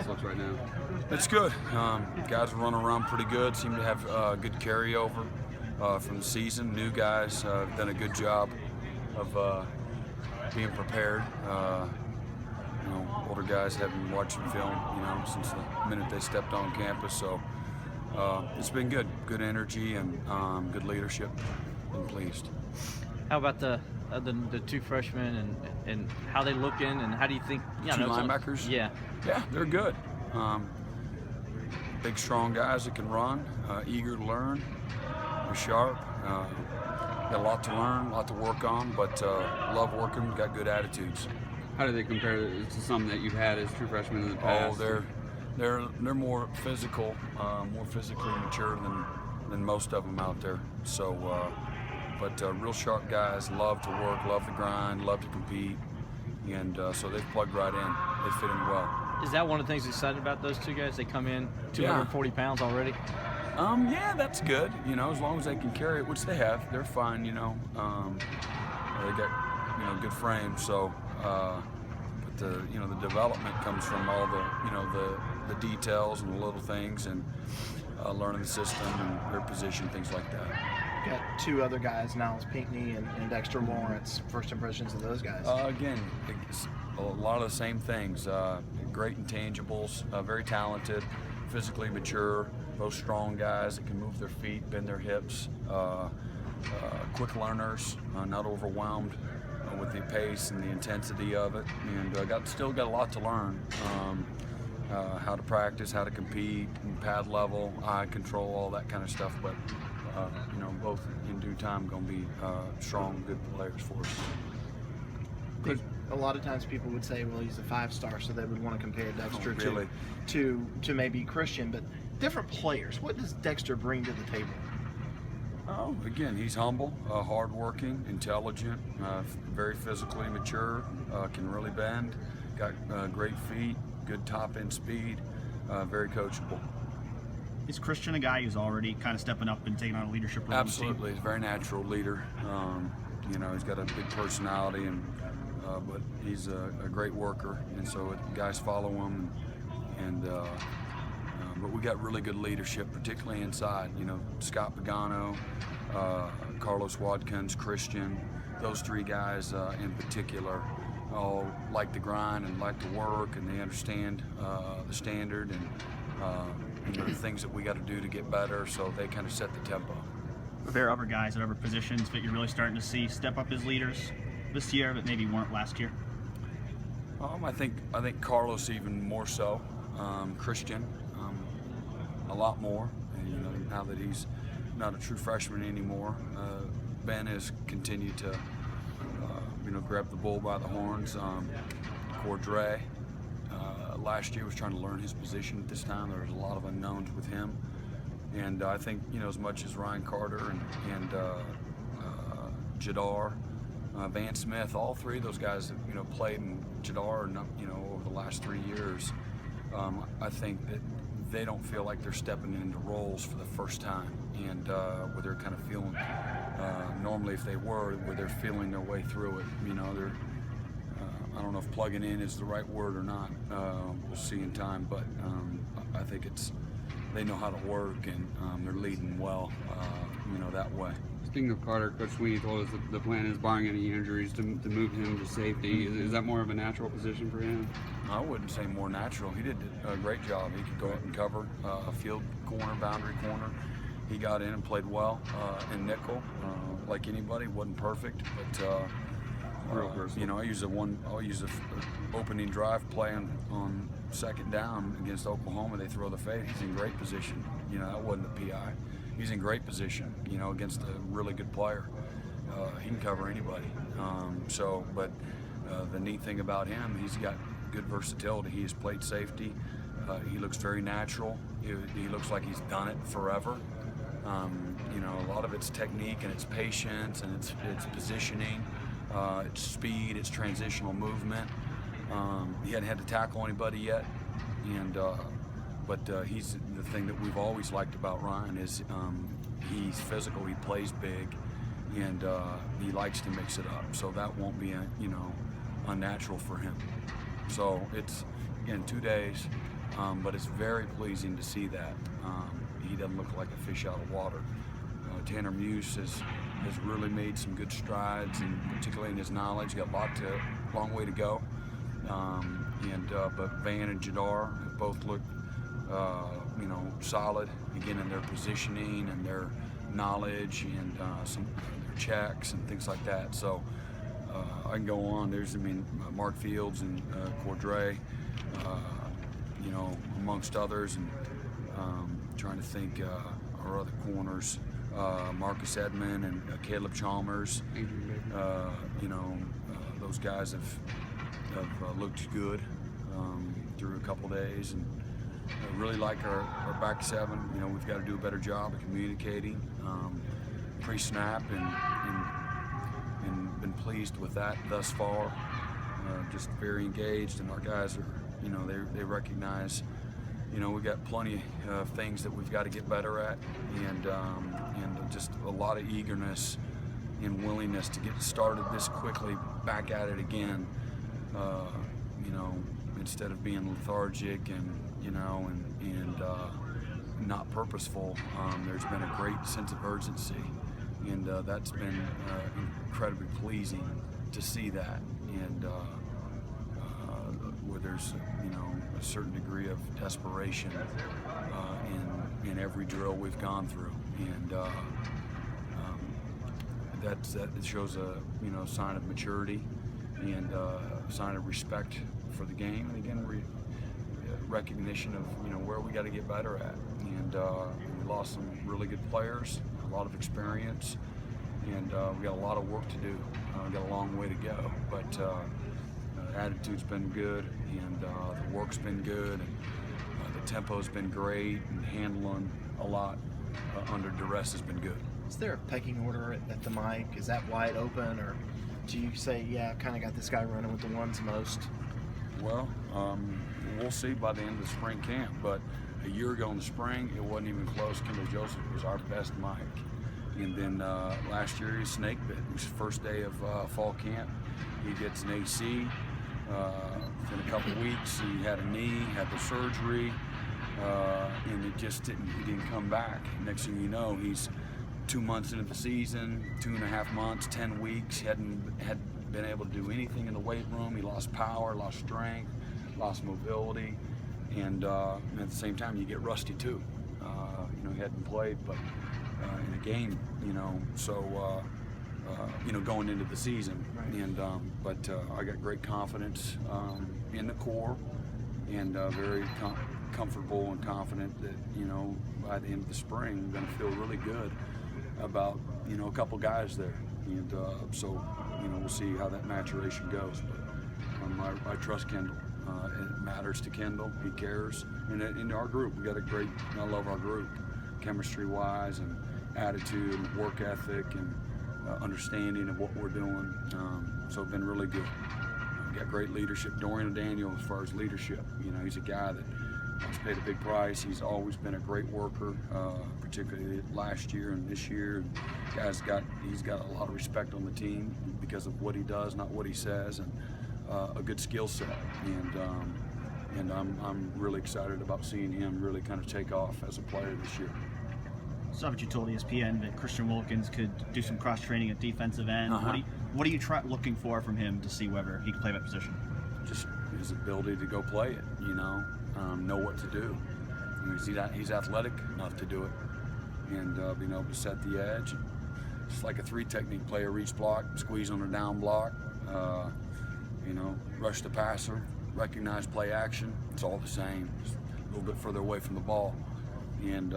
looks right now? It's good. Guys are running around pretty good. Seem to have good carryover from the season. New guys have done a good job of being prepared. Older guys haven't watched film, since the minute they stepped on campus. So it's been good. Good energy and good leadership. I'm pleased. How about the two freshmen and how they looking, and how do you think? Two linebackers? Yeah, they're good. Big, strong guys that can run, eager to learn. They're sharp. Got a lot to learn, a lot to work on, but love working. Got good attitudes. How do they compare to some that you've had as true freshmen in the past? Oh, they're more physical, more physically mature than most of them out there. So, but real sharp guys, love to work, love to grind, love to compete, and so they've plugged right in. They fit in well. Is that one of the things excited about those two guys? They come in 240 pounds already. Yeah, that's good. As long as they can carry it, which they have, they're fine. They got good frames. So, but the development comes from all the details and the little things and learning the system and their position, things like that. Got two other guys, Niles Pinckney and Dexter Lawrence. First impressions of those guys? Again, it's a lot of the same things. Great intangibles, very talented, physically mature, both strong guys that can move their feet, bend their hips, quick learners, not overwhelmed with the pace and the intensity of it, and still got a lot to learn. How to practice, how to compete, pad level, eye control, all that kind of stuff. But both in due time going to be strong, good players for us. A lot of times people would say, well, he's a 5-star, so they would want to compare Dexter really? to maybe Christian, but different players. What does Dexter bring to the table? Oh, again, he's humble, hardworking, intelligent, very physically mature, can really bend, got great feet, good top-end speed, very coachable. Is Christian a guy who's already kind of stepping up and taking on a leadership role? Absolutely, he's a very natural leader. He's got a big personality, but he's a great worker, and so guys follow him. But we got really good leadership, particularly inside. Scott Pagano, Carlos Watkins, Christian, those three guys in particular all like to grind and like to work, and they understand the standard and the things that we got to do to get better, so they kind of set the tempo. Are there other guys at other positions that you're really starting to see step up as leaders this year that maybe weren't last year? I think Carlos even more so. Christian, a lot more. And, now that he's not a true freshman anymore, Ben has continued to grab the bull by the horns. Cordray last year was trying to learn his position at this time. There was a lot of unknowns with him, and I think as much as Ryan Carter and Jadar, Van Smith, all three of those guys that played in Jadar over the last 3 years. I think that they don't feel like they're stepping into roles for the first time, and where they're kind of feeling. Normally, if they were, where they're feeling their way through it. They're. I don't know if plugging in is the right word or not. We'll see in time, but I think they know how to work, and they're leading well. That way. Speaking of Carter, Coach Sweeney told us that the plan is, barring any injuries, to move him to safety. Is that more of a natural position for him? I wouldn't say more natural. He did a great job. He could go out and cover a field corner, boundary corner. He got in and played well in nickel, like anybody. Wasn't perfect, but I use a opening drive play on second down against Oklahoma. They throw the fade. He's in great position. That wasn't a PI. He's in great position, against a really good player. He can cover anybody. But the neat thing about him, he's got good versatility. He has played safety. He looks very natural. He looks like he's done it forever. A lot of it's technique and it's patience and it's positioning, it's speed, it's transitional movement. He hadn't had to tackle anybody yet, but he's the thing that we've always liked about Ryan is he's physical, he plays big, and he likes to mix it up. So that won't be unnatural for him. So it's again 2 days. but it's very pleasing to see that. He doesn't look like a fish out of water. Tanner Muse has really made some good strides, and particularly in his knowledge, got a long way to go. But Van and Jadar have both looked, solid again in their positioning and their knowledge and some their checks and things like that. So I can go on. There's Mark Fields and Cordray, amongst others, and trying to think our other corners. Marcus Edmond and Caleb Chalmers. Those guys have looked good through a couple days, and I really like our back seven. We've got to do a better job of communicating pre-snap, and been pleased with that thus far. Just very engaged, and our guys are, they recognize. We've got plenty of things that we've got to get better at, and just a lot of eagerness and willingness to get started this quickly, back at it again. Instead of being lethargic and not purposeful, there's been a great sense of urgency, and that's been incredibly pleasing to see that. And where there's a certain degree of desperation in every drill we've gone through, and that shows a sign of maturity and sign of respect for the game, and again recognition of where we got to get better at. And we lost some really good players, a lot of experience, and we got a lot of work to do. We got a long way to go, but attitude's been good, and the work's been good, and the tempo's been great, and handling a lot under duress has been good. Is there a pecking order at the mic? Is that wide open, or do you say, yeah, I kind of got this guy running with the ones most? Well, we'll see by the end of the spring camp, but a year ago in the spring, it wasn't even close. Kendall Joseph was our best mic. And then last year, he snake bit. It was the first day of fall camp. He gets an AC. In a couple weeks, he had a knee, had the surgery, and he didn't come back. Next thing you know, he's 2 months into the season, 2.5 months, 10 weeks. He hadn't been able to do anything in the weight room. He lost power, lost strength, lost mobility, and at the same time, you get rusty too. He hadn't played, but in a game, so. Going into the season, and but I got great confidence in the core, and very comfortable and confident that by the end of the spring, I'm going to feel really good about a couple guys there, and so we'll see how that maturation goes. But I trust Kendall. It matters to Kendall. He cares, and in our group, we got I love our group, chemistry-wise, and attitude, and work ethic, and understanding of what we're doing, so it's been really good. We've got great leadership. Dorian Daniel, as far as leadership, he's a guy that has paid a big price. He's always been a great worker, particularly last year and this year. He's got a lot of respect on the team because of what he does, not what he says, and a good skill set. And I'm really excited about seeing him really kind of take off as a player this year. Saw what you told ESPN that Christian Wilkins could do some cross training at defensive end. What are you looking for from him to see whether he can play that position? Just his ability to go play it, know what to do. He's athletic enough to do it, and being able to set the edge. It's like a 3 technique player: reach block, squeeze on a down block, rush the passer, recognize play action. It's all the same, just a little bit further away from the ball, and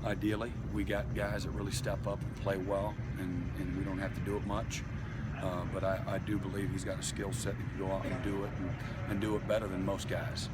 ideally, we got guys that really step up and play well, and we don't have to do it much. But I do believe he's got a skill set to go out and do it, and do it better than most guys.